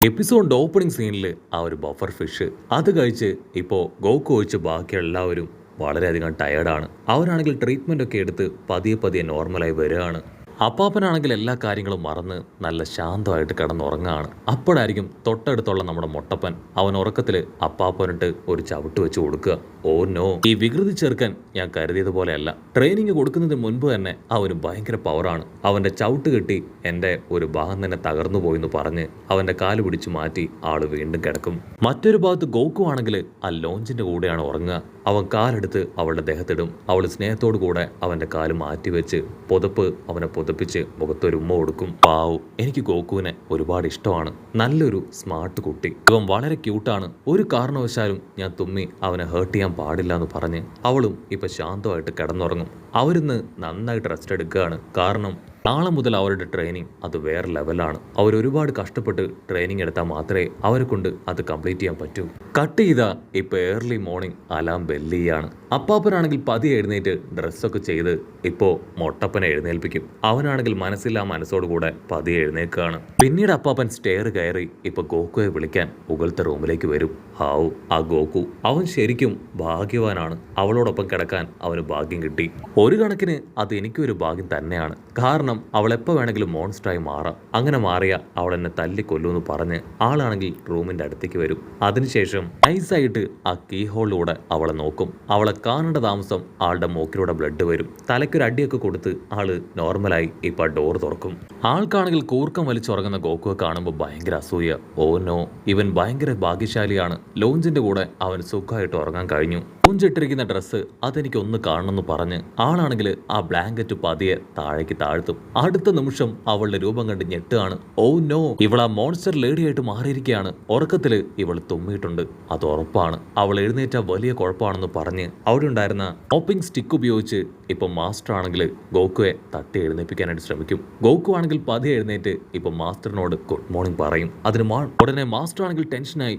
എപ്പിസോഡിന്റെ opening സീനിൽ ആ ഒരു ബഫർ ഫിഷ് അത് കഴിച്ച് ഇപ്പോൾ ഗോക്കു ഒഴിച്ച് ബാക്കി എല്ലാവരും വളരെയധികം ടയേർഡാണ്. അവരാണെങ്കിൽ ട്രീറ്റ്മെൻ്റ് ഒക്കെ എടുത്ത് പതിയെ പതിയെ നോർമലായി വരികയാണ്. അപ്പാപ്പനാണെങ്കിൽ എല്ലാ കാര്യങ്ങളും മറന്ന് നല്ല ശാന്തമായിട്ട് കിടന്നുറങ്ങുകയാണ്. അപ്പോഴായിരിക്കും തൊട്ടടുത്തുള്ള നമ്മുടെ മൊട്ടപ്പൻ അവൻ ഉറക്കത്തിൽ അപ്പാപ്പനിട്ട് ഒരു ചവിട്ട് വെച്ച് കൊടുക്കുക. ഓ നോ, ഈ വികൃതി ചെറുക്കൻ ഞാൻ കരുതിയതുപോലെയല്ല. ട്രെയിനിങ് കൊടുക്കുന്നതിന് മുൻപ് തന്നെ അവന് ഭയങ്കര പവറാണ്. അവൻ്റെ ചവിട്ട് കെട്ടി എൻ്റെ ഒരു ഭാഗം തന്നെ തകർന്നു പോയെന്ന് പറഞ്ഞ് അവൻ്റെ കാല് പിടിച്ചു മാറ്റി ആള് വീണ്ടും കിടക്കും. മറ്റൊരു ഭാഗത്ത് ഗോക്കു ആണെങ്കിൽ ആ ലോഞ്ചിൻ്റെ കൂടെയാണ് ഉറങ്ങുക. അവൻ കാലെടുത്ത് അവളുടെ ദേഹത്തിടും. അവൾ സ്നേഹത്തോടു കൂടെ അവൻ്റെ കാല് മാറ്റി വെച്ച് പുതപ്പ് അവനെ പുതപ്പിച്ച് മുഖത്തൊരു ഉമ്മ കൊടുക്കും. പാവു, എനിക്ക് ഗോക്കുവിനെ ഒരുപാട് ഇഷ്ടമാണ്. നല്ലൊരു സ്മാർട്ട് കുട്ടി. ഇവൻ വളരെ ക്യൂട്ടാണ്. ഒരു കാരണവശാലും ഞാൻ തുമ്മി അവനെ ഹേർട്ട് ചെയ്യാൻ പാടില്ല എന്ന് പറഞ്ഞ് അവളും ഇപ്പം ശാന്തമായിട്ട് കിടന്നുറങ്ങും. അവരിന്ന് നന്നായിട്ട് റെസ്റ്റ് എടുക്കുകയാണ്. കാരണം നാളെ മുതൽ അവരുടെ ട്രെയിനിങ് അത് വേറെ ലെവലാണ്. അവരൊരുപാട് കഷ്ടപ്പെട്ട് ട്രെയിനിങ് എടുത്താൽ മാത്രമേ അവരെ കൊണ്ട് അത് കംപ്ലീറ്റ് ചെയ്യാൻ പറ്റൂ. കട്ട് ചെയ്താൽ ഇപ്പോൾ ഏർലി മോർണിംഗ് അലാം ബെല്ല് ചെയ്യാണ്. അപ്പാപ്പനാണെങ്കിൽ പതിയെ എഴുന്നേറ്റ് ഡ്രസ്സൊക്കെ ചെയ്ത് ഇപ്പോൾ മൊട്ടപ്പനെ എഴുന്നേൽപ്പിക്കും. അവനാണെങ്കിൽ മനസ്സില്ലാ മനസ്സോടുകൂടെ പതിയെ എഴുന്നേൽക്കുകയാണ്. പിന്നീട് അപ്പാപ്പൻ സ്റ്റെയർ കയറി ഇപ്പോൾ ഗോക്കുയെ വിളിക്കാൻ മുകളിലത്തെ റൂമിലേക്ക് വരും. ഹാവു, ആ ഗോക്കു അവൻ ശരിക്കും ഭാഗ്യവാനാണ്. അവളോടൊപ്പം കിടക്കാൻ അവന് ഭാഗ്യം കിട്ടി. ഒരു കണക്കിന് അത് എനിക്കൊരു ഭാഗ്യം തന്നെയാണ്. കാരണം അവൾ എപ്പോൾ വേണമെങ്കിലും മോൺസ്റ്ററായി മാറാം. അങ്ങനെ മാറിയ അവൾ എന്നെ തല്ലിക്കൊല്ലുമെന്ന് പറഞ്ഞ് ആളാണെങ്കിൽ റൂമിൻ്റെ അടുത്തേക്ക് വരും. അതിനുശേഷം നൈസായിട്ട് ആ കീ ഹോളിലൂടെ അവളെ നോക്കും. അവളെ കാണേണ്ട താമസം ആളുടെ മൂക്കിലൂടെ ബ്ലഡ് വരും. തലയ്ക്കൊരു അടിയൊക്കെ കൊടുത്ത് ആള് നോർമലായി ഇപ്പം ഡോർ തുറക്കും. ആൾക്കാണെങ്കിൽ കൂർക്കം വലിച്ചുറങ്ങുന്ന ഗോക്കുവെ കാണുമ്പോൾ ഭയങ്കര അസൂയ. ഓ നോ, ഇവൻ ഭയങ്കര ഭാഗ്യശാലിയാണ്. ലോഞ്ചിന്റെ കൂടെ അവൻ സുഖമായിട്ട് ഉറങ്ങാൻ കഴിഞ്ഞു. ലോഞ്ചിട്ടിരിക്കുന്ന ഡ്രസ്സ് അതെനിക്ക് ഒന്ന് കാണണമെന്ന് പറഞ്ഞ് ആളാണെങ്കിൽ ആ ബ്ലാങ്കറ്റ് പതിയെ താഴേക്ക് താഴ്ത്തും. അടുത്ത നിമിഷം അവളുടെ രൂപം കണ്ട് ഞെട്ടുകയാണ്. ഓ നോ, ഇവൾ ആ മോൺസ്റ്റർ ലേഡിയായിട്ട് മാറിയിരിക്കുകയാണ്. ഉറക്കത്തില് ഇവൾ തുമ്മിയിട്ടുണ്ട്, അത് ഉറപ്പാണ്. അവൾ എഴുന്നേറ്റ വലിയ കുഴപ്പമാണെന്ന് പറഞ്ഞ് അവിടെ ഉണ്ടായിരുന്ന ഓപ്പിംഗ് സ്റ്റിക്ക് ഉപയോഗിച്ച് ഇപ്പൊ മാസ്റ്റർ ആണെങ്കിൽ ഗോക്കുവെ തട്ടി എഴുന്നേൽപ്പിക്കാനായിട്ട് ശ്രമിക്കും. ഗോക്കു ആണെങ്കിൽ പതിയെ എഴുന്നേറ്റ് ഇപ്പൊ മാസ്റ്ററിനോട് ഗുഡ് മോർണിംഗ് പറയും. അതിന് ഉടനെ മാസ്റ്റർ ആണെങ്കിൽ ടെൻഷനായി,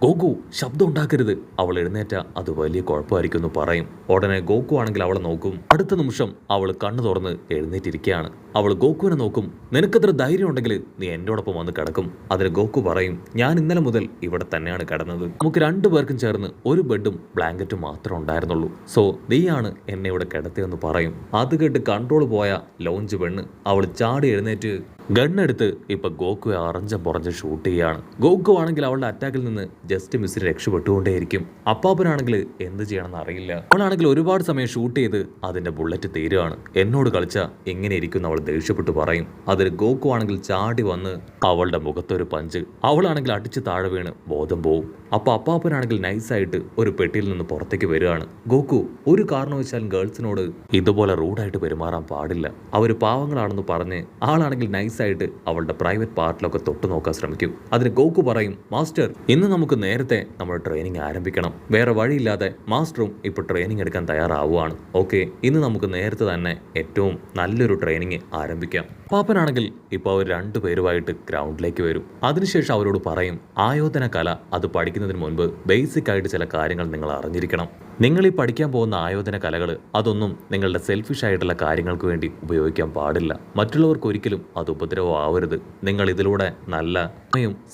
ഗോകു ശബ്ദം ഉണ്ടാക്കരുത്, അവൾ എഴുന്നേറ്റ അത് വലിയ കുഴപ്പമായിരിക്കും എന്ന് പറയും. ഉടനെ ഗോകു ആണെങ്കിൽ അവളെ നോക്കും. അടുത്ത നിമിഷം അവൾ കണ്ണു തുറന്ന് എഴുന്നേറ്റിരിക്കുകയാണ്. അവൾ ഗോകുവിനെ നോക്കും. നിനക്കത്ര ധൈര്യം ഉണ്ടെങ്കിൽ നീ എന്നോടൊപ്പം വന്ന് കിടക്കും. അതിന് ഗോകു പറയും, ഞാൻ ഇന്നലെ മുതൽ ഇവിടെ തന്നെയാണ് കിടന്നത്. നമുക്ക് രണ്ടുപേർക്കും ചേർന്ന് ഒരു ബെഡും ബ്ലാങ്കറ്റും മാത്രമേ ഉണ്ടായിരുന്നുള്ളൂ. സോ നീയാണ് എന്നെ ഇവിടെ കിടത്തിയെന്ന് പറയും. അത് കേട്ട് കൺട്രോൾ പോയ ലോഞ്ച് പെണ്ണ് അവൾ ചാടി എഴുന്നേറ്റ് ഗണ്ണെടുത്ത് ഇപ്പൊ ഗോകുവെ അറഞ്ച പുറഞ്ഞ് ഷൂട്ട് ചെയ്യാണ്. ഗോകു ആണെങ്കിൽ അവളുടെ അറ്റാക്കിൽ നിന്ന് ജസ്റ്റ് മിസ്സിന് രക്ഷപ്പെട്ടുകൊണ്ടേയിരിക്കും. അപ്പാപ്പനാണെങ്കിൽ എന്ത് ചെയ്യണമെന്ന് അറിയില്ല. അവളാണെങ്കിൽ ഒരുപാട് സമയം ഷൂട്ട് ചെയ്ത് അതിന്റെ ബുള്ളറ്റ് തീരുകയാണ്. എന്നോട് കളിച്ച എങ്ങനെ ഇരിക്കും അവൾ ദേഷ്യപ്പെട്ടു പറയും. അതിന് ഗോകു ആണെങ്കിൽ ചാടി വന്ന് അവളുടെ മുഖത്തൊരു പഞ്ച്. അവളാണെങ്കിൽ അടിച്ച് താഴെ വീണ് ബോധം പോവും. അപ്പൊ അപ്പാപ്പനാണെങ്കിൽ നൈസായിട്ട് ഒരു പെട്ടിയിൽ നിന്ന് പുറത്തേക്ക് വരികയാണ്. ഗോകു, ഒരു കാരണവശാലും ഗേൾസിനോട് ഇതുപോലെ റൂഡായിട്ട് പെരുമാറാൻ പാടില്ല. അവർ പാവങ്ങളാണെന്ന് പറഞ്ഞ് ആളാണെങ്കിൽ നൈസായിട്ട് അവളുടെ പ്രൈവറ്റ് പാർട്ടിലൊക്കെ തൊട്ടു നോക്കാൻ ശ്രമിക്കും. അതിന് ഗോകു പറയും, മാസ്റ്റർ ഇന്ന് നമുക്ക് നേരത്തെ നമ്മുടെ ട്രെയിനിങ് ആരംഭിക്കണം. വേറെ വഴിയില്ലാതെ മാസ്റ്ററും ഇപ്പോൾ ട്രെയിനിങ് എടുക്കാൻ തയ്യാറാവുകയാണ്. ഓക്കെ, ഇന്ന് നമുക്ക് നേരത്തെ തന്നെ ഏറ്റവും നല്ലൊരു ട്രെയിനിങ് ആരംഭിക്കാം. പാപ്പനാണെങ്കിൽ ഇപ്പോൾ അവർ രണ്ടുപേരുമായിട്ട് ഗ്രൗണ്ടിലേക്ക് വരും. അതിനുശേഷം അവരോട് പറയും, ആയോധന കല അത് പഠിക്കുന്നതിന് മുൻപ് ബേസിക് ആയിട്ട് ചില കാര്യങ്ങൾ നിങ്ങൾ അറിഞ്ഞിരിക്കണം. നിങ്ങൾ ഈ പഠിക്കാൻ പോകുന്ന ആയോധന കലകൾ അതൊന്നും നിങ്ങളുടെ സെൽഫിഷ് ആയിട്ടുള്ള കാര്യങ്ങൾക്ക് വേണ്ടി ഉപയോഗിക്കാൻ പാടില്ല. മറ്റുള്ളവർക്ക് ഒരിക്കലും അത് ഉപദ്രവം ആവരുത്. നിങ്ങൾ ഇതിലൂടെ നല്ല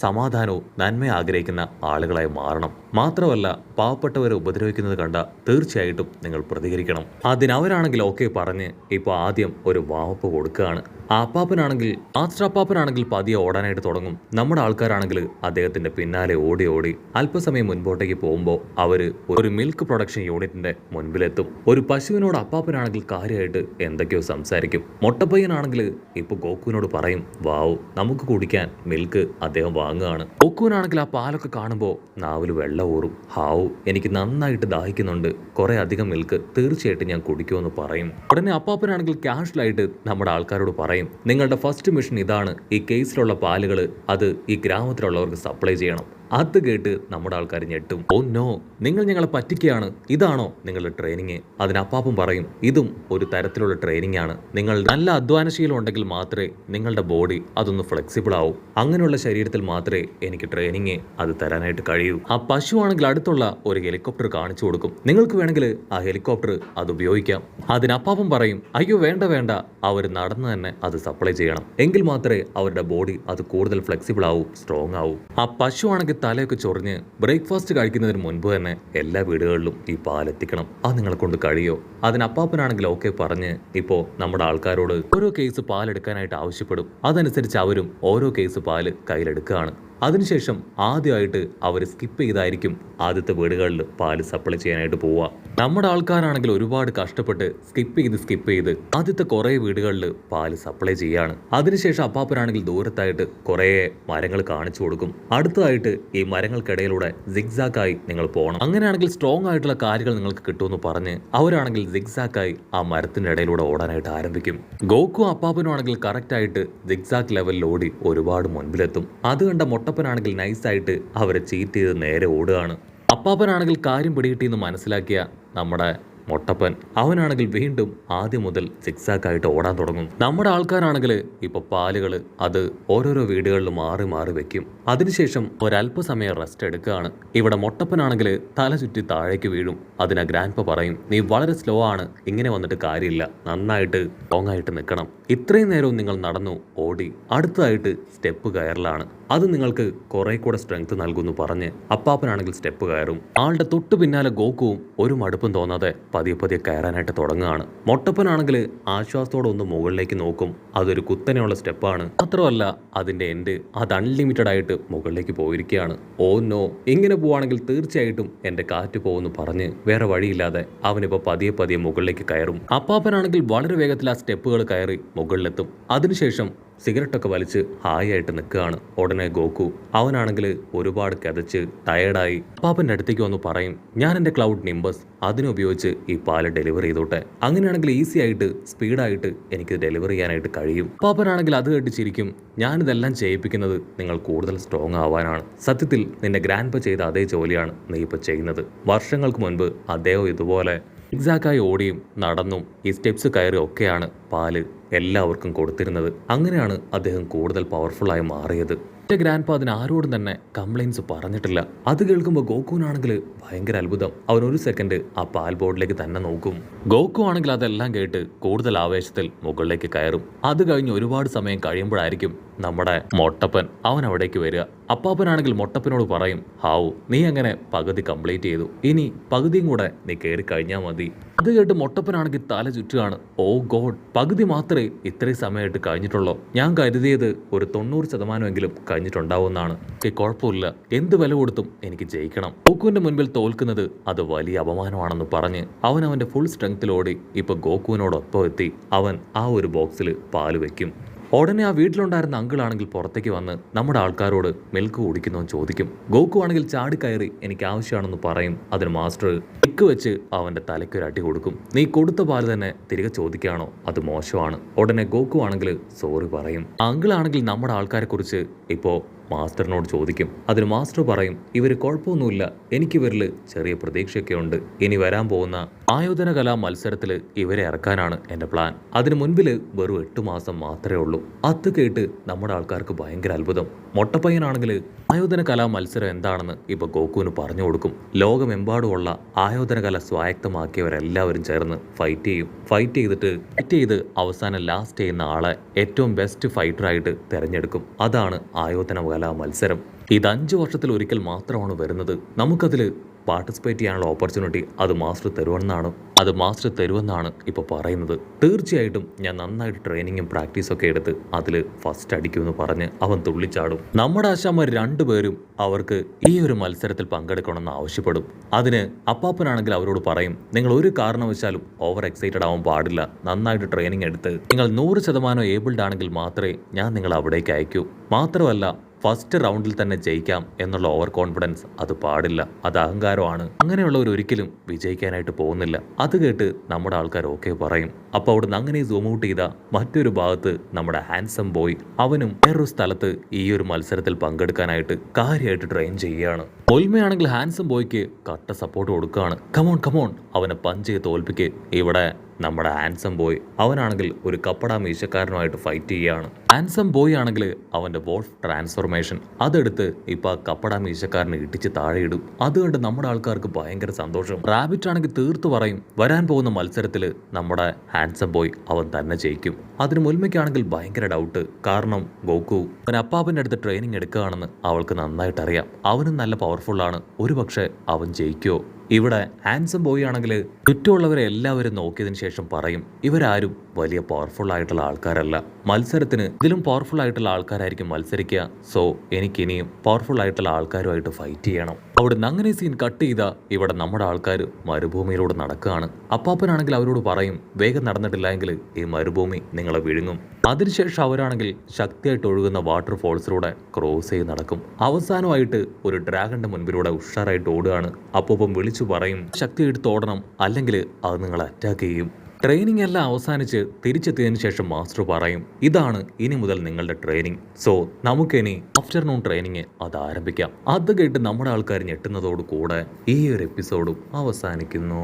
സമാധാനവും നന്മ ആഗ്രഹിക്കുന്ന ആളുകളായി മാറണം. മാത്രമല്ല, പാവപ്പെട്ടവരെ ഉപദ്രവിക്കുന്നത് കണ്ട തീർച്ചയായിട്ടും നിങ്ങൾ പ്രതികരിക്കണം. അതിനവരാണെങ്കിൽ ഓക്കെ പറഞ്ഞ് ഇപ്പോൾ ആദ്യം ഒരു വാവപ്പ് കൊടുക്കുകയാണ്. ആ അപ്പാപ്പനാണെങ്കിൽ മാസ്റ്റർ അപ്പാപ്പനാണെങ്കിൽ പതിയെ ഓടാനായിട്ട് തുടങ്ങും. നമ്മുടെ ആൾക്കാരാണെങ്കിൽ അദ്ദേഹത്തിന്റെ പിന്നാലെ ഓടി ഓടി അല്പസമയം മുൻപോട്ടേക്ക് പോകുമ്പോൾ അവര് ഒരു മിൽക്ക് പ്രൊഡക്ഷൻ യൂണിറ്റിന്റെ മുൻപിലെത്തും. ഒരു പശുവിനോട് അപ്പാപ്പനാണെങ്കിൽ കാര്യമായിട്ട് എന്തൊക്കെയോ സംസാരിക്കും. മൊട്ടപ്പയ്യനാണെങ്കിൽ ഇപ്പൊ ഗോകുവിനോട് പറയും, വാവ്, നമുക്ക് കുടിക്കാൻ മിൽക്ക് അദ്ദേഹം വാങ്ങുകയാണ്. ഗോകുവിനാണെങ്കിൽ ആ പാലൊക്കെ കാണുമ്പോൾ നാവിൽ വെള്ളം ഊറും. ഹാവു, എനിക്ക് നന്നായിട്ട് ദാഹിക്കുന്നുണ്ട്, കുറെ അധികം മിൽക്ക് തീർച്ചയായിട്ടും ഞാൻ കുടിക്കുമെന്ന് പറയും. ഉടനെ അപ്പാപ്പനാണെങ്കിൽ ക്യാഷ്വലായിട്ട് നമ്മുടെ ആൾക്കാരോട് പറയും, നിങ്ങളുടെ ഫസ്റ്റ് മിഷൻ ഇതാണ്. ഈ കേസിലുള്ള പാലുകൾ അത് ഈ ഗ്രാമത്തിലുള്ളവർക്ക് സപ്ലൈ ചെയ്യണം. അത് കേട്ട് നമ്മുടെ ആൾക്കാർ ഞെട്ടും. ഓ നോ, നിങ്ങൾ ഞങ്ങളെ പറ്റിക്കുകയാണ്, ഇതാണോ നിങ്ങളുടെ ട്രെയിനിങ്? അതിന് അപ്പാപ്പൻ പറയും, ഇതും ഒരു തരത്തിലുള്ള ട്രെയിനിങ് ആണ്. നിങ്ങൾ നല്ല അധ്വാനശീലം ഉണ്ടെങ്കിൽ മാത്രമേ നിങ്ങളുടെ ബോഡി അതൊന്ന് ഫ്ലെക്സിബിൾ ആവും. അങ്ങനെയുള്ള ശരീരത്തിൽ മാത്രമേ എനിക്ക് ട്രെയിനിങ് അത് തരാനായിട്ട് കഴിയൂ. ആ പശു ആണെങ്കിൽ അടുത്തുള്ള ഒരു ഹെലികോപ്റ്റർ കാണിച്ചു കൊടുക്കും. നിങ്ങൾക്ക് വേണമെങ്കിൽ ആ ഹെലികോപ്റ്റർ അത് ഉപയോഗിക്കാം. അതിന് അപ്പാപ്പൻ പറയും, അയ്യോ വേണ്ട വേണ്ട, അവർ നടന്ന് തന്നെ അത് സപ്ലൈ ചെയ്യണം. എങ്കിൽ മാത്രമേ അവരുടെ ബോഡി അത് കൂടുതൽ ഫ്ലെക്സിബിൾ ആവും, സ്ട്രോങ് ആവും. ആ പശു ആണെങ്കിൽ തലയൊക്കെ ചൊറിഞ്ഞ് ബ്രേക്ക്ഫാസ്റ്റ് കഴിക്കുന്നതിന് മുൻപ് തന്നെ എല്ലാ വീടുകളിലും ഈ പാലെത്തിക്കണം. അത് നിങ്ങളെ കൊണ്ട് കഴിയോ? അതിന് അപ്പാപ്പനാണെങ്കിൽ ഓക്കെ പറഞ്ഞ് ഇപ്പോൾ നമ്മുടെ ആൾക്കാരോട് ഓരോ കേസ് പാലെടുക്കാനായിട്ട് ആവശ്യപ്പെടും. അതനുസരിച്ച് അവരും ഓരോ കേസ് പാല് കയ്യിലെടുക്കുകയാണ്. അതിനുശേഷം ആദ്യമായിട്ട് അവർ സ്കിപ്പ് ചെയ്തായിരിക്കും ആദ്യത്തെ വീടുകളിൽ പാല് സപ്ലൈ ചെയ്യാനായിട്ട് പോവുക. നമ്മുടെ ആൾക്കാരാണെങ്കിൽ ഒരുപാട് കഷ്ടപ്പെട്ട് സ്കിപ്പ് ചെയ്ത് ആദ്യത്തെ കുറേ വീടുകളിൽ പാല് സപ്ലൈ ചെയ്യാണ്. അതിനുശേഷം അപ്പാപ്പനാണെങ്കിൽ ദൂരത്തായിട്ട് കുറേ മരങ്ങൾ കാണിച്ചു കൊടുക്കും. അടുത്തതായിട്ട് ഈ മരങ്ങൾക്കിടയിലൂടെ സിഗ്സാക്കായി നിങ്ങൾ പോകണം. അങ്ങനെയാണെങ്കിൽ സ്ട്രോങ് ആയിട്ടുള്ള കാര്യങ്ങൾ നിങ്ങൾക്ക് കിട്ടുമെന്ന് പറഞ്ഞ് അവരാണെങ്കിൽ സിഗ്സാക്കായി ആ മരത്തിന്റെ ഇടയിലൂടെ ഓടാനായിട്ട് ആരംഭിക്കും. ഗോക്കു അപ്പാപ്പനും ആണെങ്കിൽ കറക്റ്റായിട്ട് സിഗ്സാക്ക് ലെവലിൽ ഓടി ഒരുപാട് മുൻപിലെത്തും. അത് കണ്ട മൊട്ടപ്പനാണെങ്കിൽ നൈസായിട്ട് അവരെ ചീറ്റ് ചെയ്ത് നേരെ ഓടുകയാണ്. അപ്പാപ്പനാണെങ്കിൽ കാര്യം പിടികിട്ടിയെന്ന് മനസ്സിലാക്കിയ നമ്മുടെ മൊട്ടപ്പൻ അവനാണെങ്കിൽ വീണ്ടും ആദ്യം മുതൽ സിക്സാക്കായിട്ട് ഓടാൻ തുടങ്ങും. നമ്മുടെ ആൾക്കാരാണെങ്കിൽ ഇപ്പൊ പാലുകൾ അത് ഓരോരോ വീടുകളിൽ മാറി മാറി വെക്കും. അതിനുശേഷം ഒരല്പസമയം റെസ്റ്റ് എടുക്കുകയാണ്. ഇവിടെ മൊട്ടപ്പനാണെങ്കിൽ തല ചുറ്റി താഴേക്ക് വീഴും. അതിന് ഗ്രാൻഡ്പ പറയും, നീ വളരെ സ്ലോ ആണ്, ഇങ്ങനെ വന്നിട്ട് കാര്യമില്ല, നന്നായിട്ട് സ്ട്രോങ് ആയിട്ട് നിൽക്കണം. ഇത്രയും നേരവും നിങ്ങൾ നടന്നു ഓടി, അടുത്തതായിട്ട് സ്റ്റെപ്പ് കയറലാണ്, അത് നിങ്ങൾക്ക് കുറെ കൂടെ സ്ട്രെങ്ത് നൽകുമെന്ന് പറഞ്ഞ് അപ്പാപ്പനാണെങ്കിൽ സ്റ്റെപ്പ് കയറും. ആളുടെ തൊട്ടു പിന്നാലെ ഗോക്കുവും ഒരു മടുപ്പും തോന്നാതെ പതിയെ കയറാനായിട്ട് തുടങ്ങുകയാണ്. മൊട്ടപ്പനാണെങ്കിൽ ആശ്വാസത്തോടെ ഒന്ന് മുകളിലേക്ക് നോക്കും. അതൊരു കുത്തനെയുള്ള സ്റ്റെപ്പാണ്. മാത്രമല്ല അതിന്റെ എൻഡ് അത് അൺലിമിറ്റഡ് ആയിട്ട് മുകളിലേക്ക് പോയിരിക്കുകയാണ്. ഓ നോ, ഇങ്ങനെ പോവാണെങ്കിൽ തീർച്ചയായിട്ടും എന്റെ കാറ്റ് പോകുമെന്ന് പറഞ്ഞ് വേറെ വഴിയില്ലാതെ അവനിപ്പോ പതിയെ മുകളിലേക്ക് കയറും. അപ്പാപ്പനാണെങ്കിൽ വളരെ വേഗത്തിൽ ആ സ്റ്റെപ്പുകൾ കയറി മുകളിലെത്തും. അതിനുശേഷം സിഗരറ്റൊക്കെ വലിച്ച് ഹായ് ആയിട്ട് നിൽക്കുകയാണ്. ഉടനെ ഗോക്കു അവനാണെങ്കിൽ ഒരുപാട് കിതച്ച് ടയേർഡായി അപ്പാപ്പൻ്റെ അടുത്തേക്ക് വന്ന് പറയും, ഞാൻ എൻ്റെ ക്ലൗഡ് നിംബസ് അതിനുപയോഗിച്ച് ഈ പാല് ഡെലിവറി ചെയ്തോട്ടെ. അങ്ങനെയാണെങ്കിൽ ഈസി ആയിട്ട് സ്പീഡായിട്ട് എനിക്ക് ഡെലിവറി ചെയ്യാനായിട്ട് കഴിയും. അപ്പാപ്പനാണെങ്കിൽ അത് കേട്ട് ചിരിക്കും, ഞാനിതെല്ലാം ചെയ്യിപ്പിക്കുന്നത് നിങ്ങൾ കൂടുതൽ സ്ട്രോങ് ആവാനാണ്. സത്യത്തിൽ നിന്റെ ഗ്രാൻഡ്പ ചെയ്ത അതേ ജോലിയാണ് നീ ഇപ്പോൾ ചെയ്യുന്നത്. വർഷങ്ങൾക്ക് മുൻപ് അദ്ദേഹം ഇതുപോലെ എക്സാക്റ്റായി ഓടിയും നടന്നും ഈ സ്റ്റെപ്സ് കയറി ഒക്കെയാണ് പാല് എല്ലാവർക്കും കൊടുത്തിരുന്നത്. അങ്ങനെയാണ് അദ്ദേഹം കൂടുതൽ പവർഫുള്ളായി മാറിയത്. എൻ്റെ ഗ്രാൻഡ്പ അതിന് ആരോടും തന്നെ കംപ്ലൈൻസ് പറഞ്ഞിട്ടില്ല. അത് കേൾക്കുമ്പോൾ ഗോക്കുവിനാണെങ്കിൽ ഭയങ്കര അത്ഭുതം. അവൻ ഒരു സെക്കൻഡ് ആ പാൽ ബോർഡിലേക്ക് തന്നെ നോക്കും. ഗോക്കു ആണെങ്കിൽ അതെല്ലാം കേട്ട് കൂടുതൽ ആവേശത്തിൽ മുകളിലേക്ക് കയറും. അത് കഴിഞ്ഞ് ഒരുപാട് സമയം കഴിയുമ്പോഴായിരിക്കും നമ്മുടെ മൊട്ടപ്പൻ അവൻ അവിടേക്ക് വരിക. അപ്പാപ്പനാണെങ്കിൽ മൊട്ടപ്പനോട് പറയും, ഹാവു നീ അങ്ങനെ പകുതി കംപ്ലീറ്റ് ചെയ്തു, ഇനി പകുതിയും കൂടെ നീ കയറി കഴിഞ്ഞാൽ മതി. അത് കേട്ട് മൊട്ടപ്പനാണെങ്കിൽ തല ചുറ്റുകയാണ്. ഓ ഗോഡ്, പകുതി മാത്രമേ ഇത്രയും സമയമായിട്ട് കഴിഞ്ഞിട്ടുള്ളൂ. ഞാൻ കരുതിയത് ഒരു 90% കഴിഞ്ഞിട്ടുണ്ടാവുമെന്നാണ്. കുഴപ്പമില്ല, എന്ത് വില കൊടുത്തും എനിക്ക് ജയിക്കണം. ഗോക്കുവിന്റെ മുൻപിൽ തോൽക്കുന്നത് അത് വലിയ അപമാനമാണെന്ന് പറഞ്ഞ് അവൻ അവന്റെ ഫുൾ സ്ട്രെങ്ത്തിലോടി ഇപ്പൊ ഗോക്കുവിനോടൊപ്പം എത്തി അവൻ ആ ഒരു ബോക്സിൽ പാല് വെക്കും. ഉടനെ ആ വീട്ടിലുണ്ടായിരുന്ന അങ്കിളാണെങ്കിൽ പുറത്തേക്ക് വന്ന് നമ്മുടെ ആൾക്കാരോട് മിൽക്ക് കുടിക്കുന്നവൻ ചോദിക്കും. ഗോക്കു ആണെങ്കിൽ ചാടിക്കയറി എനിക്ക് ആവശ്യമാണെന്ന് പറയും. അതിന് മാസ്റ്റർ കിക്ക് വെച്ച് അവന്റെ തലയ്ക്കൊരു അടി കൊടുക്കും. നീ കൊടുത്ത പാല് തന്നെ തിരികെ ചോദിക്കുകയാണോ, അത് മോശമാണ്. ഉടനെ ഗോക്കു ആണെങ്കിൽ സോറി പറയും. അങ്കിളാണെങ്കിൽ നമ്മുടെ ആൾക്കാരെ കുറിച്ച് ഇപ്പോ മാസ്റ്ററിനോട് ചോദിക്കും. അതിന് മാസ്റ്റർ പറയും, ഇവർ കുഴപ്പമൊന്നുമില്ല, എനിക്കിവരിൽ ചെറിയ പ്രതീക്ഷയൊക്കെ ഉണ്ട്. ഇനി വരാൻ പോകുന്ന ആയോധന കലാ മത്സരത്തിൽ ഇവരെ ഇറക്കാനാണ് എൻ്റെ പ്ലാൻ. അതിന് മുൻപിൽ വെറും 8 മാസം മാത്രമേ ഉള്ളൂ. അത് കേട്ട് നമ്മുടെ ആൾക്കാർക്ക് ഭയങ്കര അത്ഭുതം. മൊട്ടപ്പയ്യനാണെങ്കിൽ ആയോധന കലാ മത്സരം എന്താണെന്ന് ഇപ്പൊ ഗോക്കുവിന് പറഞ്ഞു കൊടുക്കും. ലോകമെമ്പാടുമുള്ള ആയോധന കല സ്വായത്തമാക്കിയവരെല്ലാവരും ചേർന്ന് ഫൈറ്റ് ചെയ്ത് അവസാനം ലാസ്റ്റ് ചെയ്യുന്ന ആളെ ഏറ്റവും ബെസ്റ്റ് ഫൈറ്ററായിട്ട് തിരഞ്ഞെടുക്കും. അതാണ് ആയോധന കലാ മത്സരം. ഇത് 5 വർഷത്തിൽ ഒരിക്കൽ മാത്രമാണ് വരുന്നത്. നമുക്കതിൽ പാർട്ടിസിപ്പേറ്റ് ചെയ്യാനുള്ള ഓപ്പർച്യൂണിറ്റി അത് മാസ്റ്റർ തരുമെന്നാണ് ഇപ്പോൾ പറയുന്നത്. തീർച്ചയായിട്ടും ഞാൻ നന്നായിട്ട് ട്രെയിനിങ്ങും പ്രാക്ടീസൊക്കെ എടുത്ത് അതിൽ ഫസ്റ്റ് അടിക്കുമെന്ന് പറഞ്ഞ് അവൻ തുള്ളിച്ചാടും. നമ്മുടെ ആശാന്മാർ 2 പേരും അവർക്ക് ഈ ഒരു മത്സരത്തിൽ പങ്കെടുക്കണമെന്ന് ആവശ്യപ്പെടും. അതിന് അപ്പാപ്പനാണെങ്കിൽ അവരോട് പറയും, നിങ്ങൾ ഒരു കാരണവശാലും ഓവർ എക്സൈറ്റഡ് ആവാൻ പാടില്ല. നന്നായിട്ട് ട്രെയിനിങ് എടുത്ത് നിങ്ങൾ 100% ഏബിൾഡ് ആണെങ്കിൽ മാത്രമേ ഞാൻ നിങ്ങളെ അവിടേക്ക് അയക്കൂ. മാത്രമല്ല ഫസ്റ്റ് റൗണ്ടിൽ തന്നെ ജയിക്കാം എന്നുള്ള ഓവർ കോൺഫിഡൻസ് അത് പാടില്ല, അത് അഹങ്കാരമാണ്. അങ്ങനെയുള്ളവർ ഒരിക്കലും വിജയിക്കാനായിട്ട് പോകുന്നില്ല. അത് കേട്ട് നമ്മുടെ ആൾക്കാർ ഓക്കെ പറയും. അപ്പോൾ അവിടുന്ന് അങ്ങനെ സൂം ഔട്ട് ചെയ്ത മറ്റൊരു ഭാഗത്ത് നമ്മുടെ ഹാൻസം ബോയ് അവനും വേറൊരു സ്ഥലത്ത് ഈ ഒരു മത്സരത്തിൽ പങ്കെടുക്കാനായിട്ട് കാര്യമായിട്ട് ട്രെയിൻ ചെയ്യുകയാണ്. ഒൽമയാണെങ്കിൽ ഹാൻസം ബോയ്ക്ക് കട്ട സപ്പോർട്ട് കൊടുക്കുകയാണ്. കമോൺ കമോൺ അവനെ പഞ്ച് ചെയ്ത് തോൽപ്പിക്ക്. ഇവിടെ നമ്മുടെ ഹാൻസം ബോയ് അവനാണെങ്കിൽ ഒരു കപ്പട മീശക്കാരനുമായിട്ട് ഫൈറ്റ് ചെയ്യുകയാണ്. ഹാൻസം ബോയ് ആണെങ്കിൽ അവൻ്റെ വോൾഫ് ട്രാൻസ്ഫോർമേഷൻ അതെടുത്ത് ഇപ്പം ആ കപ്പട മീശക്കാരനെ ഇടിച്ച് താഴെ ഇടും. അതുകൊണ്ട് നമ്മുടെ ആൾക്കാർക്ക് ഭയങ്കര സന്തോഷം. റാബിറ്റ് ആണെങ്കിൽ തീർത്തു പറയും വരാൻ പോകുന്ന മത്സരത്തിൽ നമ്മുടെ ഹാൻസം ബോയ് അവൻ തന്നെ ജയിക്കും. അതിന് മുൽമയ്ക്കാണെങ്കിൽ ഭയങ്കര ഡൗട്ട്. കാരണം ഗോക്കു അവൻ അപ്പാപ്പൻ്റെ അടുത്ത് ട്രെയിനിങ് എടുക്കുകയാണെന്ന് അവൾക്ക് നന്നായിട്ട് അറിയാം. അവനും നല്ല പവർഫുള്ളാണ്. ഒരു പക്ഷേ അവൻ ജയിക്കുമോ? ഇവിടെ ഹാൻസം ബോയ് ആണെങ്കിൽ ചുറ്റുമുള്ളവരെ എല്ലാവരും നോക്കിയതിന് ശേഷം പറയും ഇവരാരും വലിയ പവർഫുൾ ആയിട്ടുള്ള ആൾക്കാരല്ല. മത്സരത്തിന് ഇതിലും പവർഫുൾ ആയിട്ടുള്ള ആൾക്കാരായിരിക്കും മത്സരിക്കുക. സോ എനിക്കിനിയും പവർഫുൾ ആയിട്ടുള്ള ആൾക്കാരുമായിട്ട് ഫൈറ്റ് ചെയ്യണം. അവിടുന്ന് അങ്ങനെ സീൻ കട്ട് ചെയ്ത ഇവിടെ നമ്മുടെ ആൾക്കാർ മരുഭൂമിയിലൂടെ നടക്കുകയാണ്. അപ്പാപ്പനാണെങ്കിൽ അവരോട് പറയും വേഗം നടന്നിട്ടില്ല എങ്കിൽ ഈ മരുഭൂമി നിങ്ങളെ വിഴുങ്ങും. അതിനുശേഷം അവരാണെങ്കിൽ ശക്തിയായിട്ട് ഒഴുകുന്ന വാട്ടർ ഫോൾസിലൂടെ ക്രോസ് ചെയ്ത് നടക്കും. അവസാനമായിട്ട് ഒരു ഡ്രാഗന്റെ മുൻപിലൂടെ ഉഷാറായിട്ട് ഓടുകയാണ്. അപ്പം വിളിച്ചു പറയും ശക്തിയായിട്ട് ഓടണം, അല്ലെങ്കിൽ അത് നിങ്ങളെ അറ്റാക്ക് ചെയ്യും. ട്രെയിനിങ് എല്ലാം അവസാനിച്ച് തിരിച്ചെത്തിയതിനു ശേഷം മാസ്റ്റർ പറയും ഇതാണ് ഇനി മുതൽ നിങ്ങളുടെ ട്രെയിനിങ്. സോ നമുക്കിനി ആഫ്റ്റർനൂൺ ട്രെയിനിങ് അത് ആരംഭിക്കാം. അത് കേട്ട് നമ്മുടെ ആൾക്കാർ ഞെട്ടുന്നതോടു കൂടെ ഈ ഒരു എപ്പിസോഡും അവസാനിക്കുന്നു.